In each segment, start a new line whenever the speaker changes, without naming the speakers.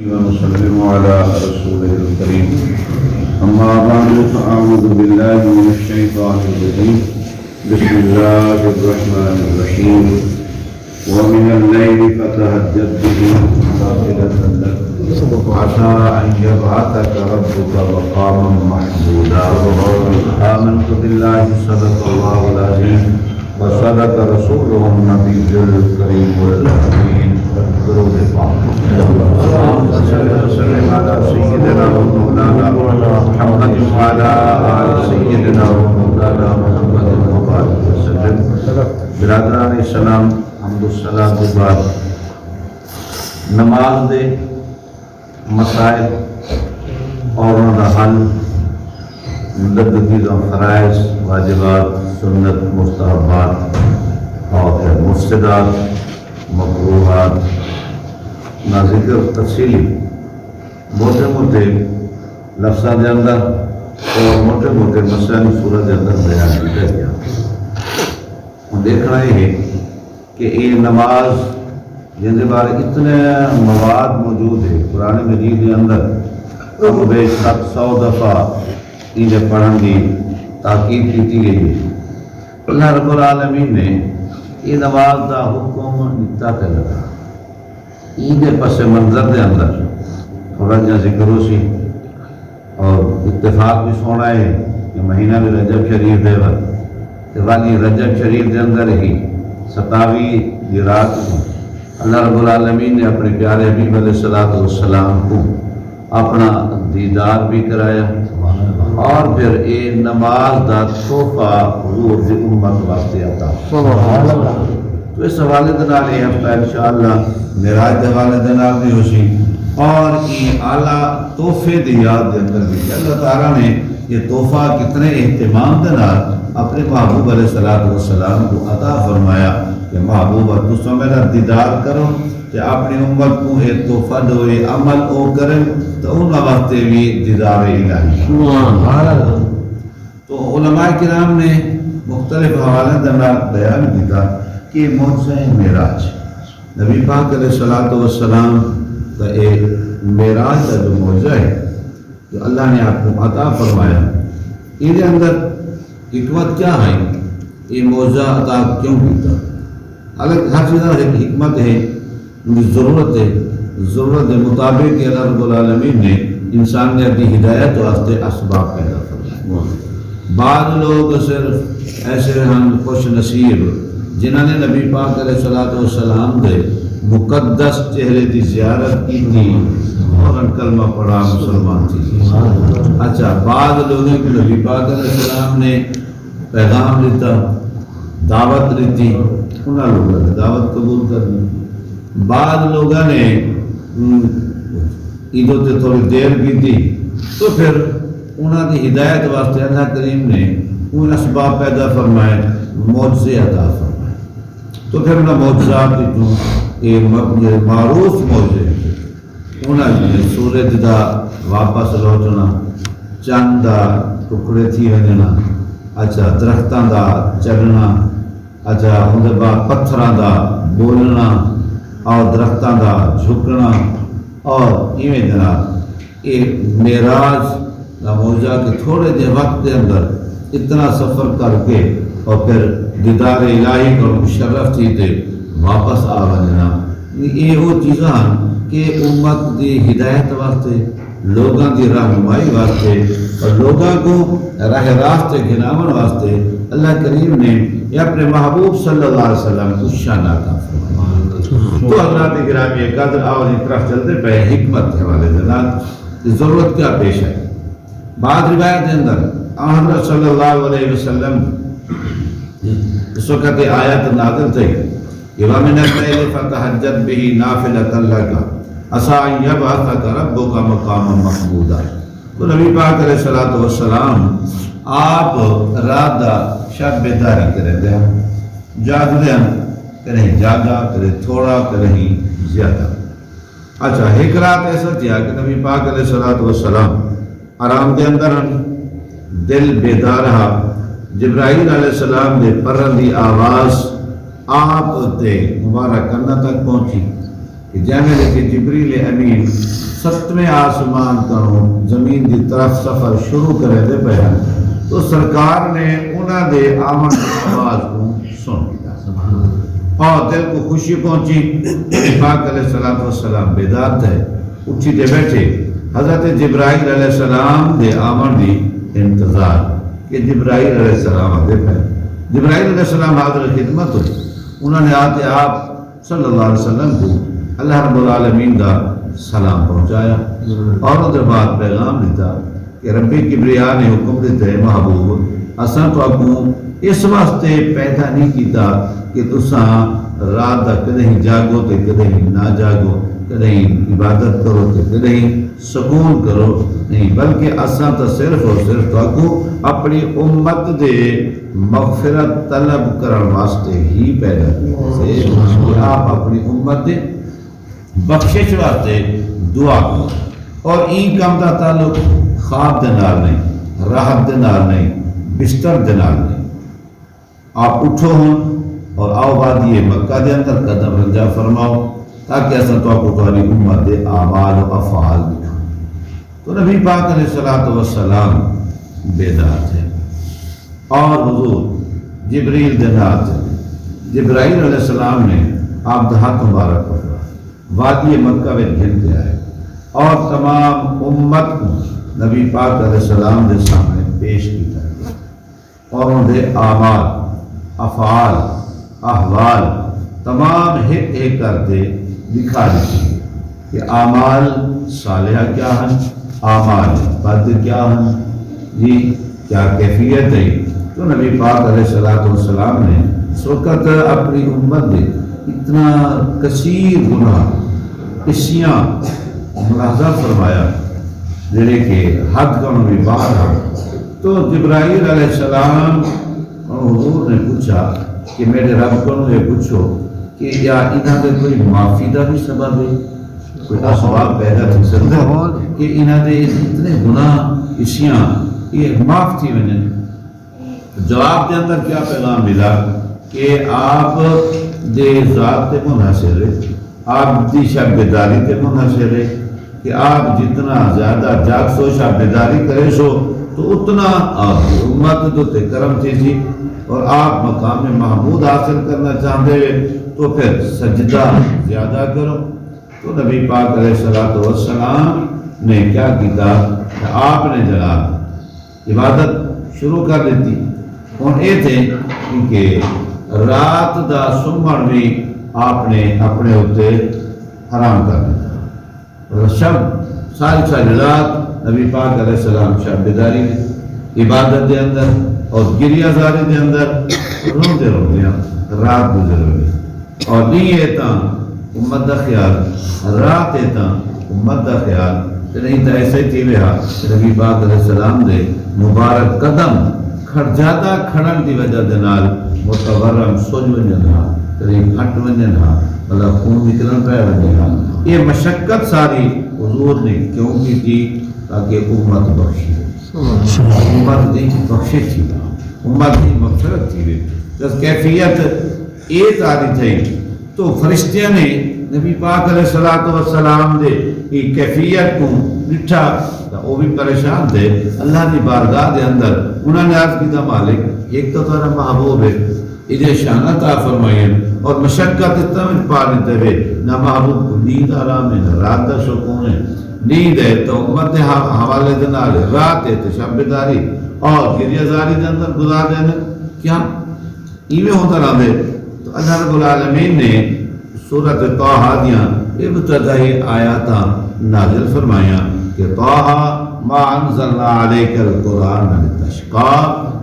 ونسلم على رسوله الكريم أما بعد فأعوذ بالله من الشيطان الرجيم بسم الله الرحمن الرحيم ومن الليل فتهجد به نافلة لك عسى أن يبعثك ربك مقاما محمودا آمنت بالله صدق الله العظيم وصدق رسوله النبي الكريم الأمين درود پاک اللهم صل وسلم على سيدنا ومولانا محمد وعلى آل سيدنا ومولانا محمد وبارك وسلم. برادران اسلام حمد الصلاۃ کے بعد نماز دے مسائل اور ان کا حل مددگی فرائض واجبات سنت مستحبات اور مفسدات مکروہات نہ ذکر تفصیلی موٹے موٹے لفظوں کے اندر اور موٹے موٹے مسائل صورت کے اندر بیان کیا گیا. ہم دیکھنا یہ ہے کہ یہ نماز جن کے بارے اتنے مواد موجود ہے قرآن مجید کے اندر کم بیش 700 دفعہ انہیں پڑھن کی تاکید کی گئی ہے. اللہ رب العالمین نے یہ نماز کا حکم دیتا کر لگا عید پس منظر کے اندر تھوڑا جہاں ذکر ہو سی اور اتفاق بھی سونا ہے کہ مہینہ بھی رجب شریف ہے والی رجب شریف کے اندر ہی 27 کی رات کو اللہ رب العالمین نے اپنے پیارے حبیب علیہ السلام کو اپنا دیدار بھی کرایا اور پھر یہ نماز دا تحفہ حضور دی امت واسطے عطا. تو اس حوالے دے نال یہ ہفتہ انشاءاللہ معراج دے حوالے دے نال بھی ہوشی اور یہ اعلیٰ تحفے دی یاد دے اندر بھی اللہ تعالیٰ نے یہ تحفہ کتنے اہتمام دے نال اپنے محبوب علیہ السلام کو عطا فرمایا کہ محبوبہ تسو میرا دیدار کرو کہ اپنی امت کو یہ تحفہ دوئے عمل او کریں تو ان وقت بھی دیدار الہی. تو علماء کرام نے مختلف حوالے دنال بیان کیا کہ معجزہ معراج نبی پاک علیہ السلام کا ایک معراج کا جو معجزہ ہے جو اللہ نے آپ کو عطا فرمایا ان کے اندر حکمت کیا ہے یہ معجزہ عطا کیوں کیتا. الگ ہر چیز ایک حکمت ہے ضرورت ہے ضرورت کے مطابق اللہ رب العالمین نے انسانیت کی ہدایت واسطے اسباب پیدا فرمائے. بعض لوگ صرف ایسے ہیں خوش نصیب جنہوں نے نبی پاک علیہ السلام کے مقدس چہرے کی زیارت کی تھی اور کلمہ پڑھا مسلمان تھی. اچھا بعض لوگوں کو نبی پاک علیہ السلام نے پیغام دیتا دعوت دیتی انہوں لوگوں نے دعوت قبول کرنی. بعض لوگوں نے عیدوں سے تھوڑی دیر کی تھی تو پھر انہوں کی ہدایت واسطے اللہ کریم نے ان اسباب پیدا فرمائے معجزے عطا فرمائے. تو پھر انہوں معجزات یہ معروف معجزے انہوں نے سورج دا واپس لوٹنا چند دا ٹکڑے تھی وجنا اچھا درختوں دا چلنا اچھا اندر بعد پتھراں دا بولنا اور درختوں کا جھکنا اور ایویں جناب یہ معراج کا معجزہ کہ تھوڑے دے وقت کے اندر اتنا سفر کر کے اور پھر دیدار الہی کو مشرف تھی تے واپس آ وجنا یہ وہ چیزاں کہ امت دی ہدایت واسطے لوگوں کی رہنمائی واسطے اور لوگوں کو راہ راست گھناون واسطے اللہ کریم نے یہ اپنے محبوب صلی اللہ علیہ وسلم کو شان عطا فرمایا. تو حضرات گرامی قدر اور اس طرف چلتے پہ حکمت کے حوالے سے ضرورت کیا پیش ہے. بعض روایت کے اندر حضرت صلی اللہ علیہ وسلم اس وقت آیت نازل تھی وَمِنَ اللَّيْلِ فَتَهَجَّدْ بِهِ نَافِلَةً لَكَ عَسَىٰ أَن يَبْعَثَكَ رَبُّكَ مَقَامًا مَحْمُودًا. تو نبی پاک علیہ السلام آپ رات دا شب بیداری کریں دے جاگ دے کہیں زیادہ کہیں تھوڑا کہیں زیادہ. اچھا ایک رات ایسا تھیا کہ نبی پاک علیہ السلام آرام کے اندر دل بیدار رہا. جبرائیل علیہ السلام دے پرن دی آواز آپ دے مبارک کرنا تک پہنچی کہ جیسے کہ جبریل امین 7ویں آسمان کروں زمین کی طرف سفر شروع کرے دے پہ تو سرکار نے انہوں دے آمن کی آواز کو سن لیا اور دل کو خوشی پہنچی. پاک علیہ السلام بیدار تھے, اٹھی دے بیٹھے. حضرت جبرائیل علیہ السلام دے آمن دی انتظار کہ جبرائیل علیہ السلام آدھے پہ. جبرائیل علیہ السلام حاضر خدمت ہوئی. انہوں نے آتے آپ صلی اللہ علیہ وسلم کو اللہ رب العالمین کا سلام پہنچایا اور ادھر بعد پیغام دیتا کہ ربی کبریا نے حکم دیتے محبوب اساں تو اگوں اس واسطے پیدا نہیں کیتا کہ تساں رات دا کدیں جاگو تے کدیں نہ جاگو, کدیں عبادت کرو تے کدیں سکون کرو نہیں, بلکہ اساں تو صرف اور صرف تو اپنی امت دے مغفرت طلب کرن واسطے ہی پیدا کیتے. آپ اپنی امت دے بخشش واسطے دعا کرو اور این کام دا تعلق خواب دے نال نہیں, راحت دے نال نہیں, بستر دے نال نہیں. آپ اٹھو ہوں اور آؤ وادی مکہ دے اندر قدم رنجا فرماؤ تاکہ اصل تو آپ کو تمہاری امت دے اعمال و افعال دکھاؤ. تو نبی پاک علیہ الصلوۃ والسلام بیدار تھے اور حضور جبریل دے نال تھے. جبرائیل علیہ السلام نے آپ دا ہاتھ مبارک پکڑا, وادی مکہ میں گھنتے آئے اور تمام امت کو نبی پاک علیہ السلام دے سامنے پیش کیتا اور ان دے اعمال افعال احوال تمام ایک کرتے دکھا دیتے کہ اعمال صالحہ کیا ہیں, اعمال بد کیا ہیں, جی کیا کیفیت ہے. تو نبی پاک علیہ السلام نے اس وقت اپنی امت دے اتنا کثیر گناہ اسیاں ملاحظہ فرمایا جڑے کہ حد کا بھی باہر آ. تو جبرائیل علیہ السلام حضور نے پوچھا کہ میرے رب کو یہ پوچھو کہ یا انہاں دے کوئی معافی دا بھی سبب ہے, کوئی اسباب پیدا تھی سکتا کہ انہاں دے اتنے گناہ اسیاں یہ معاف تھی وجہ. جواب دے اندر کیا پیغام ملا کہ آپ دے ذات تے منحصر ہے, آپ دی شب بیداری تے منحصر ہے کہ آپ جتنا زیادہ جاگ سو شب بیداری کرے سو تو اتنا آپ امت تو تے کرم تھی اور آپ مقام محمود حاصل کرنا چاہتے ہیں تو پھر سجدہ زیادہ کرو. تو نبی پاک علیہ السلام نے کیا کیتا کہ آپ نے جناب عبادت شروع کر دیتی. ہوں یہ تھے کہ رات دا سمن بھی آپ نے اپنے اتنے حرام کر دیتا. شب ساری رات نبی پاک علیہ السلام شب بیداری عبادت دے اندر اور گریہ زاری دے اندر روندے رات گزر ہوئی. اور نہیں ہے تا امت دا خیال رات ہے تا امت دا خیال نہیں تو ایسے ہی تھی رہا. نبی پاک علیہ السلام دے مبارک قدم زیادہ کھڑن کی وجہ دے نال متورم سوج ونجن ہاں قریب پھٹ ونجن ہاں مطلب خون نکلن پہ ونجن ہاں. یہ مشقت ساری حضور نے کیوں کی تھی تاکہ امت بخشی, امت دی بخشش تھی, امت دی مغفرت تھی. جس کیفیت ایک آدھی تھی تو فرشتیاں نے نبی پاک علیہ السلام دے یہ کیفیت کو ڈٹھا وہ بھی پریشان تھے. اللہ کی بارگاہ دے اندر انہوں نے عرض کیتا مالک ایک تو تمہارا محبوب ہے ادھر شان عطا فرمائے اور مشقت اتنا میں پا لیتے ہوئے نہ محبوب کو نیند آرام ہے نہ رات کا سکون ہے. نیند ہے تو امت کے حوالے دے نال رات ہے تو شب بیداری اور گریہ زاری دے اندر گزار دینا کیا ایویں ہوتا رہا دے. تو اللہ رب العالمین نے سورۃ طٰہٰ دیاں ابتدائی آیاتاں نازل فرمایا کہ طٰہٰ ما انزلنا علیک القرآن لتشقیٰ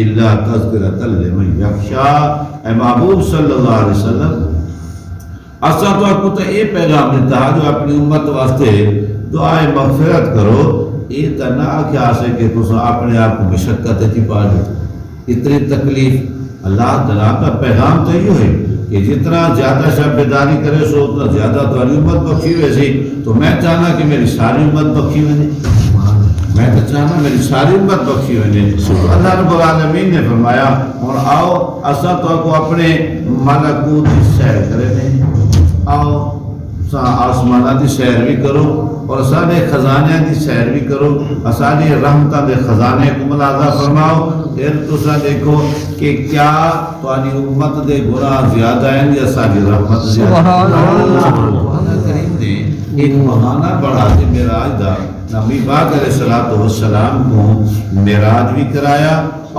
الا تذکرۃ لمن یخشیٰ. اے محبوب صلی اللہ علیہ وسلم اساں تو آپ کو تو یہ پیغام دیتا ہے جو اپنی امت واسطے دعائے مغفرت کرو. یہ تو نہ آخیا سے کہ تم اپنے آپ کو مشقت تھی پا لو اتنی تکلیف. اللہ تعالیٰ کا پیغام تو یہ ہے کہ جتنا زیادہ شب بیداری کرے سو اتنا زیادہ تمہاری امت بخشی ویسی. تو میں چاہنا کہ میری ساری امت بخشی بنے, میں تو چاہنا میری ساری امت بخشی بنے. اللہ رب العالمین نے فرمایا اور آؤ اساں تو کو اپنے ملکوت کی سیر کرے. آؤ آسمانہ دی سیر بھی کرو اور سارے خزانے دی سیر بھی کرو، ساری رحمتہ دے خزانے کو ملاحظہ فرماؤ، پھر تسا دیکھو کہ کیا تاری امت دے گناہ زیادہ ہیں یا ساری رحمت زیادہ ہیں۔ قرآن کریم نے ایک بہانہ بڑھا کے معراج دا، نبی پاک علیہ السلام کو معراج بھی کرایا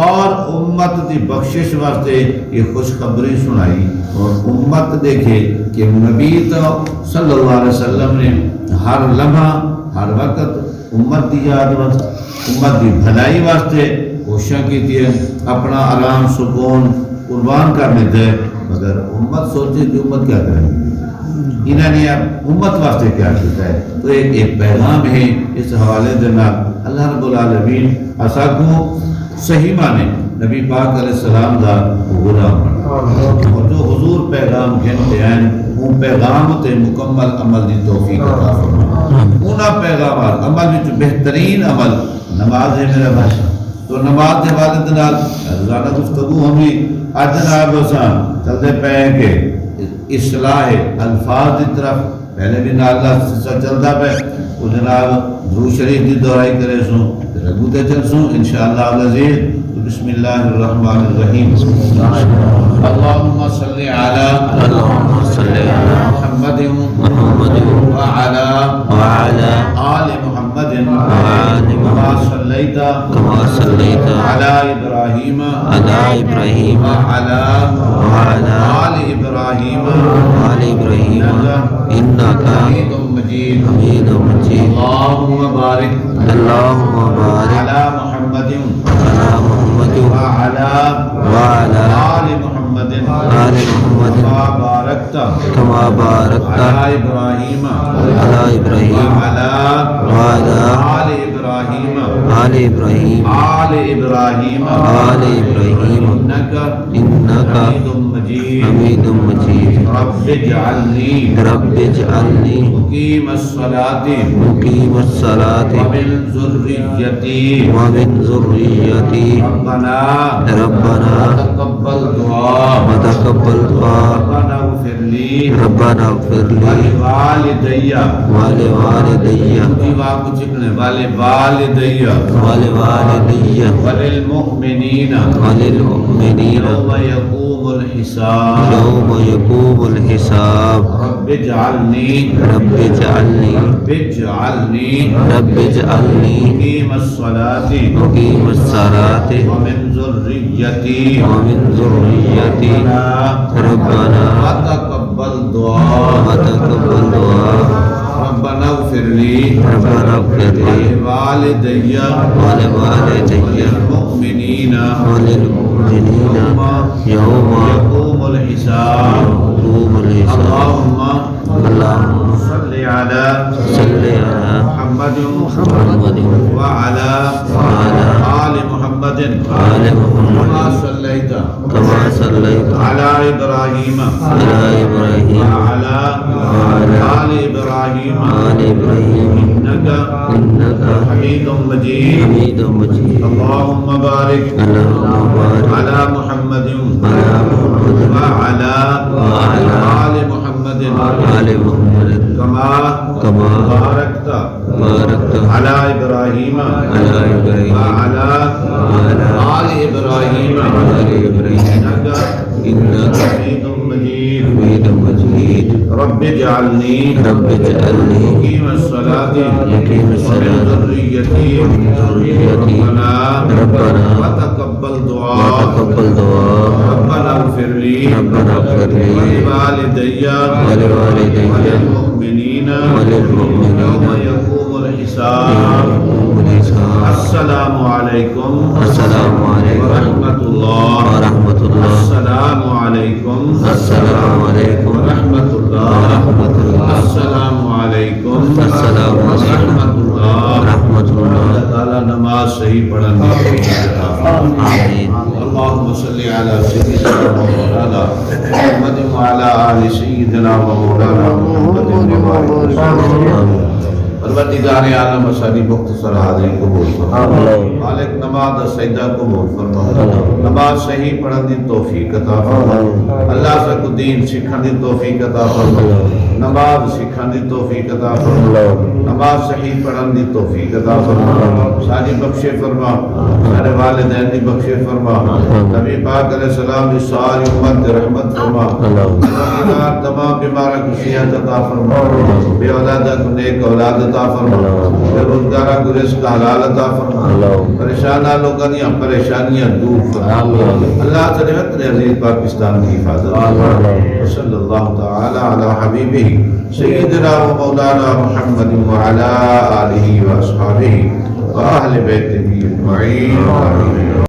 اور امت دی بخشش واسطے یہ خوشخبری سنائی، اور امت دیکھے کہ نبی تو صلی اللہ علیہ وسلم نے ہر لمحہ ہر وقت امت دی یاد واسطے، امت دی بھلائی واسطے کوششاں کی ہے، اپنا آرام سکون قربان کر دیتے ہیں، مگر امت سوچے کہ امت کیا کرے گی، انہوں نے اب امت واسطے کیا کیا ہے۔ تو ایک پیغام ہے اس حوالے دینا اللہ رب العالمین اسا کو صحیح مانے نبی پاک علیہ السلام دا غلام بنا، اور جو حضور پیغام گھنتے ہیں ان پیغام تے مکمل عمل دی توفیق عطا فرمائے۔ انہاں پیغامات عمل وچ بہترین عمل نماز ہے میرا بھائی، تو نماز کے والد نال روزانہ گفتگو ہوگی۔ اج جناب چلتے پے کہ اصلاح الفاظ کی طرف پہلے بھی نال چلتا پہ، وہ جناب درود شریف کی دہرائی کرے سوں رگو تے چل سوں انشاءاللہ العزیز۔ بسم اللہ الرحمن الرحیم، اللہم صلی علی محمد وعلی آل محمد کما صلیت علی ابراہیم وعلی آل ابراہیم انک حمید مجید۔ اللہم بارک علی محمد وعلى آل محمد كما باركت على إبراهيم وعلى آل إبراهيم إنك حميد مجيد۔ رب اجعلني مقيم الصلاة ومن ذريتي ربنا تقبل دعاء ربنا اغفر لي ولوالدي وللمؤمنين يوم يقوم الحساب۔ رب اجعلني مقيم الصلاة ومن ذريتي ربنا وتقبل دعاء ربنا اغفر لي ولوالدي وللمؤمنين يوم يقوم الحساب۔ اللهم صل على محمد وعلى آل محمد كما صليت على إبراهيم وعلى آل إبراهيم إنك حميد مجيد۔ اللهم بارك على محمد وعلى آل محمد كما باركت على إبراهيم وعلى آل إبراهيم إنك حميد مجيد۔ رب اجعلني مقيم الصلاة ومن ذريتي ربنا وتقبل دعاء ربنا اغفر لي ولوالدي وللمؤمنين يوم يقوم الحساب۔ السلام علیکم ورحمۃ اللہ۔ السلام علیکم ورحمۃ اللہ۔ السلام علیکم ورحمۃ اللہ۔ اللہ تعالیٰ نماز صحیح پڑھنے کی توفیق عطا فرمائے۔ اللہم صلی علی سیدنا و مولانا محمد وعلی آل سیدنا و مولانا محمد پروردگار عالم ساری مختصر حاضری قبول فرما، مالک نماز سجدہ قبول فرما، نماز صحیح پڑھن دی توفیق عطا فرما، اللہ سے کو دین سکھن دی توفیق عطا فرما۔ نماز سکھان دی توفیق عطا فرما، نماز صحیح پڑھن دی توفیق عطا فرما، ساری بخشے فرما، سارے والدین دی بخشے فرما، نبی پاک علیہ السلام دی ساری امت دی رحمت فرما، تمام بیمارہ کو صحت عطا فرما، بے اولادہ کو نیک اولاد عطا فرما، بے روزگارہ کو رزق حلال عطا فرما، پریشانہ لوگوں دی پریشانیاں دور فرما، اللہ تعالی عزیز پاکستان کی حفاظت صلی اللہ تعالی علی حبیبہ سیدنا و مولانا محمد وعلی آلہ و اصحابہ و اہل بیتہ اجمعین.